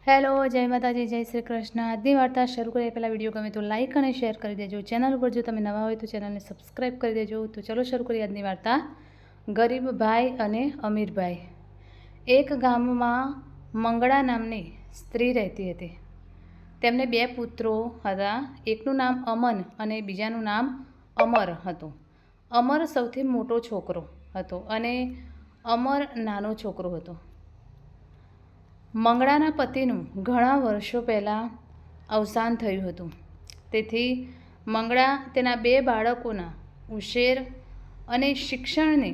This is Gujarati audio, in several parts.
હેલો, જય માતાજી, જય શ્રી કૃષ્ણ। આજની વાર્તા શરૂ કરીએ પહેલાં વિડીયો ગમે તો લાઇક અને શેર કરી દેજો। ચેનલ ઉપર જો તમે નવા હોય તો ચેનલને સબસ્ક્રાઈબ કરી દેજો। તો ચલો શરૂ કરીએ આજની વાર્તા। ગરીબ ભાઈ અને અમીર ભાઈ। એક ગામમાં મંગળા નામની સ્ત્રી રહેતી હતી। તેમને બે પુત્રો હતા। એકનું નામ અમન અને બીજાનું નામ અમર હતું। અમર સૌથી મોટો છોકરો હતો અને અમર નાનો છોકરો હતો। મંગળાના પતિનું ઘણા વર્ષો પહેલાં અવસાન થયું હતું, તેથી મંગળા તેના બે બાળકોના ઉછેર અને શિક્ષણની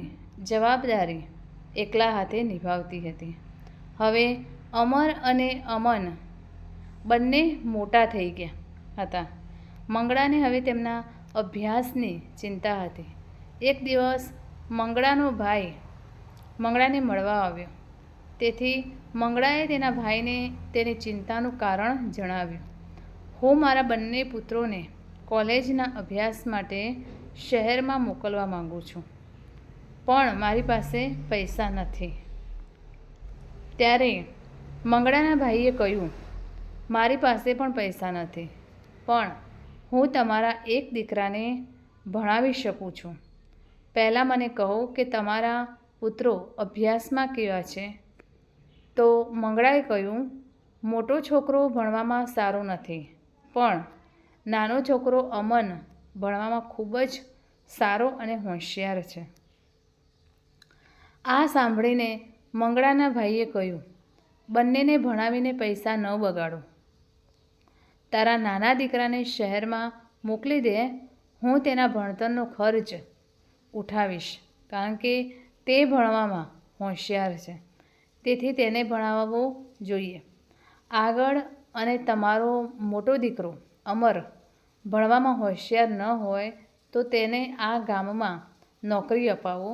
જવાબદારી એકલા હાથે નિભાવતી હતી। હવે અમર અને અમન બંને મોટા થઈ ગયા હતા। મંગળાને હવે તેમના અભ્યાસની ચિંતા હતી। એક દિવસ મંગળાનો ભાઈ મંગળાને મળવા આવ્યો, તેથી મંગળાએ તેના ભાઈને તેની ચિંતાનું કારણ જણાવ્યું। હું મારા બંને પુત્રોને કોલેજના અભ્યાસ માટે શહેરમાં મોકલવા માગું છું, પણ મારી પાસે પૈસા નથી। ત્યારે મંગળાના ભાઈએ કહ્યું, મારી પાસે પણ પૈસા નથી, પણ હું તમારા એક દીકરાને ભણાવી શકું છું। પહેલાં મને કહો કે તમારા પુત્રો અભ્યાસમાં કેવા છે? તો મંગળાએ કહ્યું, મોટો છોકરો ભણવામાં સારો નથી, પણ નાનો છોકરો અમન ભણવામાં ખૂબ જ સારો અને હોશિયાર છે। આ સાંભળીને મંગળાના ભાઈએ કહ્યું, બંનેને ભણાવીને પૈસા ન બગાડો। તારા નાના દીકરાને શહેરમાં મોકલી દે, હું તેના ભણતરનો ખર્ચ ઉઠાવીશ, કારણ કે તે ભણવામાં હોશિયાર છે, તેથી તેને ભણાવવો જોઈએ આગળ। અને તમારો મોટો દીકરો અમર ભણવામાં હોશિયાર ન હોય તો તેને આ ગામમાં નોકરી અપાવો।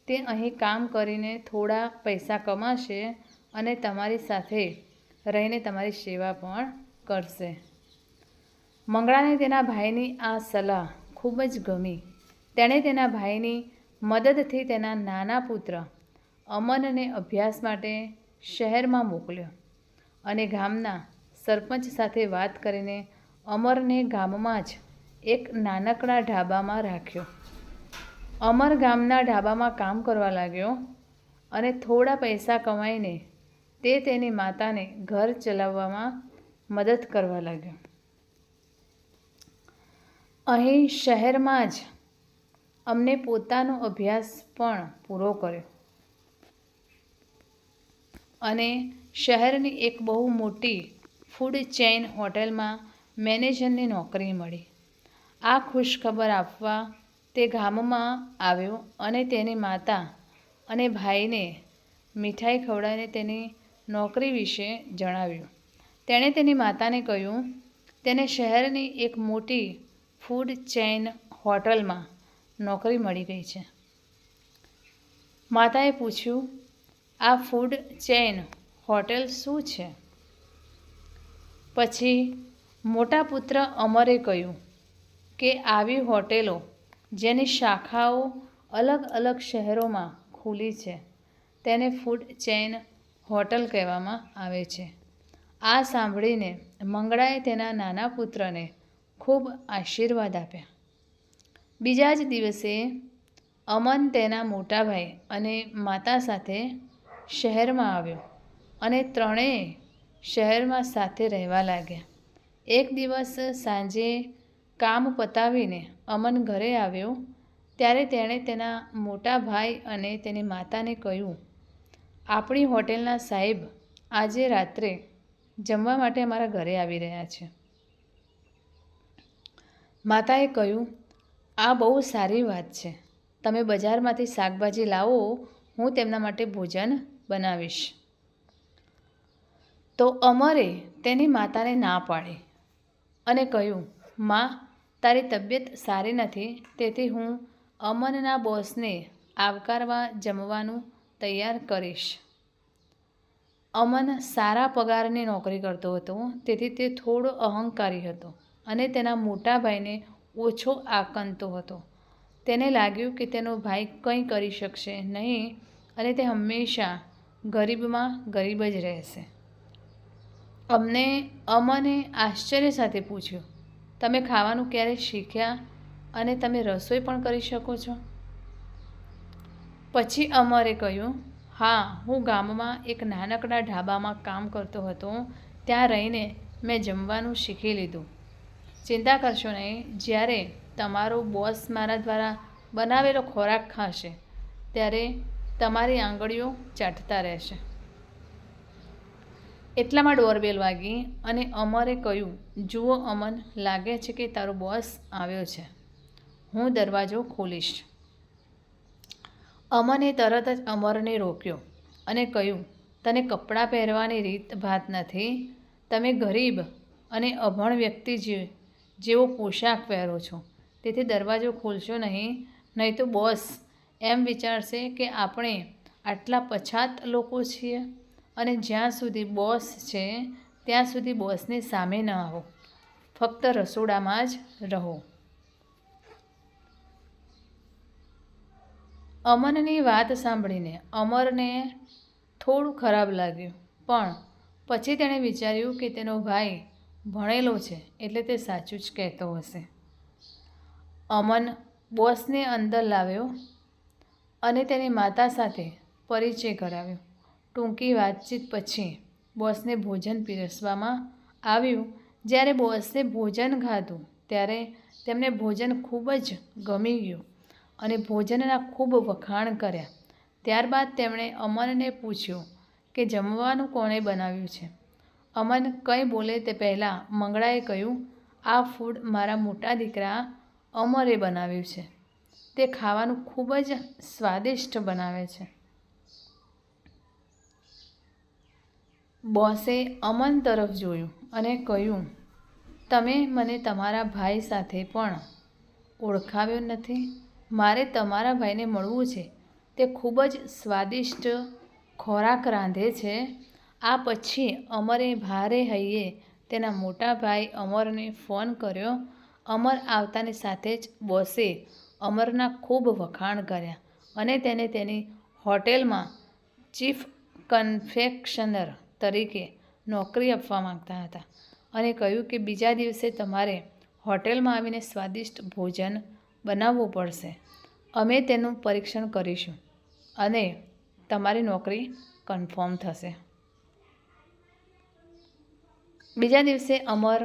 તે અહીં કામ કરીને થોડા પૈસા કમાશે અને તમારી સાથે રહીને તમારી સેવા પણ કરશે। મંગળાને તેના ભાઈની આ સલાહ ખૂબ જ ગમી। તેણે તેના ભાઈની મદદથી તેના નાના પુત્ર અમનને અભ્યાસ માટે શહેરમાં મોકલ્યો અને ગામના સરપંચ સાથે વાત કરીને અમરને ગામમાં જ એક નાનકડા ઢાબામાં રાખ્યો। અમર ગામના ઢાબામાં કામ કરવા લાગ્યો અને થોડા પૈસા કમાઈને તે તેની માતાને ઘર ચલાવવામાં મદદ કરવા લાગ્યો। અહીં શહેરમાં જ અમને પોતાનો અભ્યાસ પણ પૂરો કર્યો અને શહેરની એક બહુ મોટી ફૂડ ચેઇન હોટેલમાં મેનેજરની નોકરી મળી। આ ખુશખબર આપવા તે ગામમાં આવ્યો અને તેની માતા અને ભાઈને મીઠાઈ ખવડાવીને તેની નોકરી વિશે જણાવ્યું। તેણે તેની માતાને કહ્યું, તેને શહેરની એક મોટી ફૂડ ચેઇન હોટલમાં નોકરી મળી ગઈ છે। માતાએ પૂછ્યું, આ ફૂડ ચેઇન હોટેલ શું છે? પછી મોટા પુત્ર અમરે કહ્યું કે આવી હોટેલો જેની શાખાઓ અલગ અલગ શહેરોમાં ખુલી છે તેને ફૂડ ચેઇન હોટલ કહેવામાં આવે છે। આ સાંભળીને મંગળાએ તેના નાના પુત્રને ખૂબ આશીર્વાદ આપ્યા। બીજા જ દિવસે અમન તેના મોટા ભાઈ અને માતા સાથે શહેરમાં આવ્યો અને ત્રણેય શહેરમાં સાથે રહેવા લાગ્યા। એક દિવસ સાંજે કામ પતાવીને અમન ઘરે આવ્યો ત્યારે તેણે તેના મોટા ભાઈ અને તેની માતાને કહ્યું, આપણી હોટેલના સાહેબ આજે રાત્રે જમવા માટે અમારા ઘરે આવી રહ્યા છે। માતાએ કહ્યું, આ બહુ સારી વાત છે, તમે બજારમાંથી શાકભાજી લાવો, હું તેમના માટે ભોજન બનાવીશ। તો અમરે તેની માતાને ના પાડી અને કહ્યું, માં, તારી તબિયત સારી નથી, તેથી હું અમનના બોસને આવકારવા જમવાનું તૈયાર કરીશ। અમન સારા પગારની નોકરી કરતો હતો, તેથી તે થોડો અહંકારી હતો અને તેના મોટા ભાઈને ઓછો આંકતો હતો। તેને લાગ્યું કે તેનો ભાઈ કંઈ કરી શકશે નહીં અને તે હંમેશા ગરીબમાં ગરીબ જ રહેશે। અમને આશ્ચર્ય સાથે પૂછ્યું, તમે ખાવાનું ક્યારે શીખ્યા અને તમે રસોઈ પણ કરી શકો છો? પછી અમરે કહ્યું, હા, હું ગામમાં એક નાનકડા ઢાબામાં કામ કરતો હતો. ત્યાં રહીને મેં જમવાનું શીખી લીધું. ચિંતા કરશો નહીં, જ્યારે તમારો બોસ મારા દ્વારા બનાવેલો ખોરાક ખાશે ત્યારે તમારી આંગળીઓ ચાટતા રહેશે. એટલામાં ડોરબેલ વાગી અને અમરે કહ્યું, જુઓ અમન, લાગે છે કે તારો બોસ આવ્યો છે. હું દરવાજો ખોલીશ. અમને તરત જ અમરને રોક્યો અને કહ્યું, તને કપડાં પહેરવાની રીત ભાત નથી. તમે ગરીબ અને અભણ વ્યક્તિ જેવો પોશાક પહેરો છો, તેથી દરવાજો ખોલશો નહીં તો બોસ એમ વિચારશે કે આપણે આટલા પછાત લોકો છીએ. અને જ્યાં સુધી બોસ છે ત્યાં સુધી બોસની સામે ન આવો, ફક્ત રસોડામાં જ રહો. અમનની વાત સાંભળીને અમરને થોડું ખરાબ લાગ્યું, પણ પછી તેણે વિચાર્યું કે તેનો ભાઈ ભણેલો છે એટલે તે સાચું જ કહેતો હશે. અમન બોસને અંદર લાવ્યો અને તેની માતા સાથે પરિચય કરાવ્યો. ટૂંકી વાતચીત પછી બોસને ભોજન પીરસવામાં આવ્યું. જ્યારે બોસે ભોજન ખાધું ત્યારે તેમને ભોજન ખૂબ જ ગમી ગયું અને ભોજનના ખૂબ વખાણ કર્યા. ત્યારબાદ તેમણે અમનને પૂછ્યું કે જમવાનું કોણે બનાવ્યું છે. અમન કંઈ બોલે તે પહેલાં મંગળાએ કહ્યું, આ ફૂડ મારા મોટા દીકરા અમરે બનાવ્યું છે. તે ખાવાનું ખૂબ જ સ્વાદિષ્ટ બનાવે છે. બોસે અમન તરફ જોયું અને કહ્યું, તમે મને તમારા ભાઈ સાથે પણ ઓળખાવ્યો નથી. મારે તમારા ભાઈને મળવું છે. તે ખૂબ જ સ્વાદિષ્ટ ખોરાક રાંધે છે. આ પછી અમરે ભારે હૈયે તેના મોટા ભાઈ અમરને ફોન કર્યો. અમર આવતાની સાથે જ બોસે અમરના ખૂબ વખાણ કર્યા અને તેને તેની હોટેલમાં ચીફ કન્ફેક્શનર તરીકે નોકરી આપવા માંગતા હતા અને કહ્યું કે બીજા દિવસે તમારે હોટેલમાં આવીને સ્વાદિષ્ટ ભોજન બનાવવું પડશે. અમે તેનું પરીક્ષણ કરીશું અને તમારી નોકરી કન્ફર્મ થશે. બીજા દિવસે અમર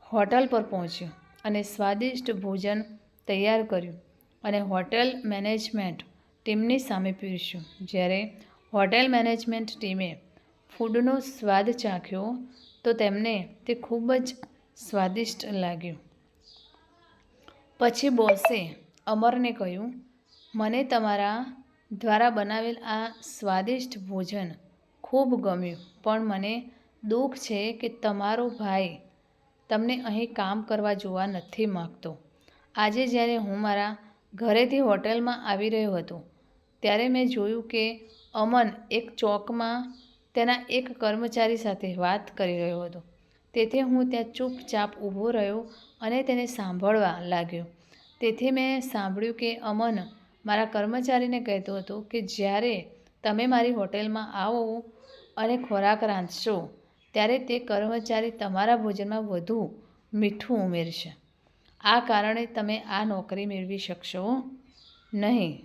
હોટલ પર પહોંચ્યો અને સ્વાદિષ્ટ ભોજન તૈયાર કર્યું અને હોટેલ મેનેજમેન્ટ ટીમની સામે પીરસ્યું. જ્યારે હોટેલ મેનેજમેન્ટ ટીમે ફૂડનો સ્વાદ ચાખ્યો તો તેમને તે ખૂબ જ સ્વાદિષ્ટ લાગ્યું. પછી બોસે અમરને કહ્યું, મને તમારા દ્વારા બનાવેલ આ સ્વાદિષ્ટ ભોજન ખૂબ ગમ્યું, પણ મને દુઃખ છે કે તમારો ભાઈ તમને અહીં કામ કરવા જોવા નથી માગતો. આજે જ્યારે હું મારા ઘરેથી હોટેલમાં આવી રહ્યો હતો ત્યારે મેં જોયું કે અમન એક ચોકમાં તેના એક કર્મચારી સાથે વાત કરી રહ્યો હતો. તેથી હું ત્યાં ચૂપચાપ ઊભો રહ્યો અને તેને સાંભળવા લાગ્યો. તેથી મેં સાંભળ્યું કે અમન મારા કર્મચારીને કહેતો હતો કે જ્યારે તમે મારી હોટેલમાં આવો અને ખોરાક રાંધશો ત્યારે તે કર્મચારી તમારા ભોજનમાં વધુ મીઠું ઉમેરશે. આ કારણે તમે આ નોકરી મેળવી શકશો નહીં.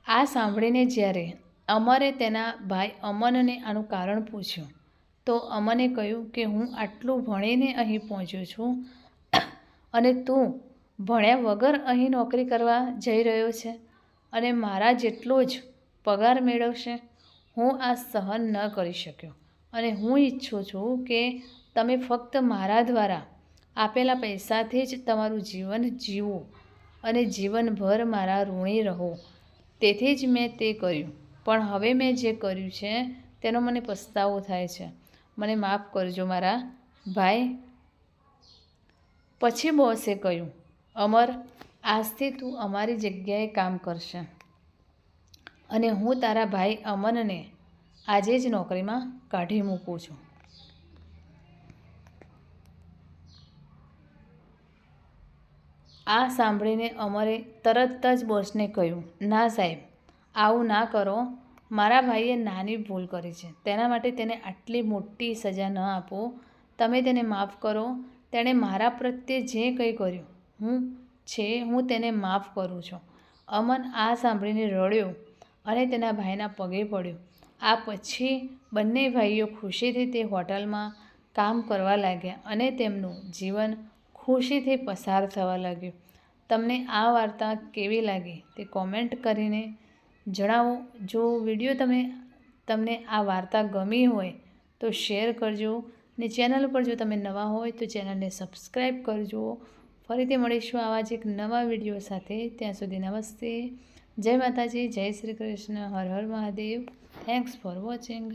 આ સાંભળીને જ્યારે અમરે તેના ભાઈ અમનને આનું કારણ પૂછ્યું તો અમને કહ્યું કે હું આટલું ભણીને અહીં પહોંચ્યો છું અને તું ભણ્યા વગર અહીં નોકરી કરવા જઈ રહ્યો છે અને મારા જેટલો જ પગાર મેળવશે. હું આ સહન ન કરી શક્યો અને હું ઈચ્છું છું કે તમે ફક્ત મારા દ્વારા આપેલા પૈસાથી જ તમારું જીવન જીવો અને જીવનભર મારા ઋણી રહો. તેથી જ મેં તે કર્યું, પણ હવે મેં જે કર્યું છે તેનો મને પસ્તાવો થાય છે. મને માફ કરજો મારા ભાઈ. પછી બોસે કહ્યું, અમર, આજથી તું અમારી જગ્યાએ કામ કરશે અને હું તારા ભાઈ અમનને આજે જ નોકરીમાં કાઢી મૂકું છું. આ સાંભળીને અમરે તરત જ બોસને કહ્યું, ના સાહેબ, આવું ના કરો. મારા ભાઈએ નાની ભૂલ કરી છે, તેના માટે તેને આટલી મોટી સજા ન આપો. તમે તેને માફ કરો. તેણે મારા પ્રત્યે જે કંઈ કર્યું હું તેને માફ કરું છું. અમન આ સાંભળીને રડ્યો અને તેના ભાઈના પગે પડ્યો. આ પછી બંને ભાઈઓ ખુશીથી તે હોટલમાં કામ કરવા લાગ્યા અને તેમનું જીવન ખુશીથી પસાર થવા લાગ્યું. તમને આ વાર્તા કેવી લાગી તે કોમેન્ટ કરીને જણાવો. જો વિડીયો તમને આ વાર્તા ગમી હોય તો શેર કરજો ને ચેનલ પર જો તમે નવા હોય તો ચેનલને સબસ્ક્રાઈબ કરજો. ફરીથી મળીશું આવા જ એક નવા વિડીયો સાથે. ત્યાં સુધી નમસ્તે, જય માતાજી, જય શ્રી કૃષ્ણ, હર હર મહાદેવ. Thanks for watching.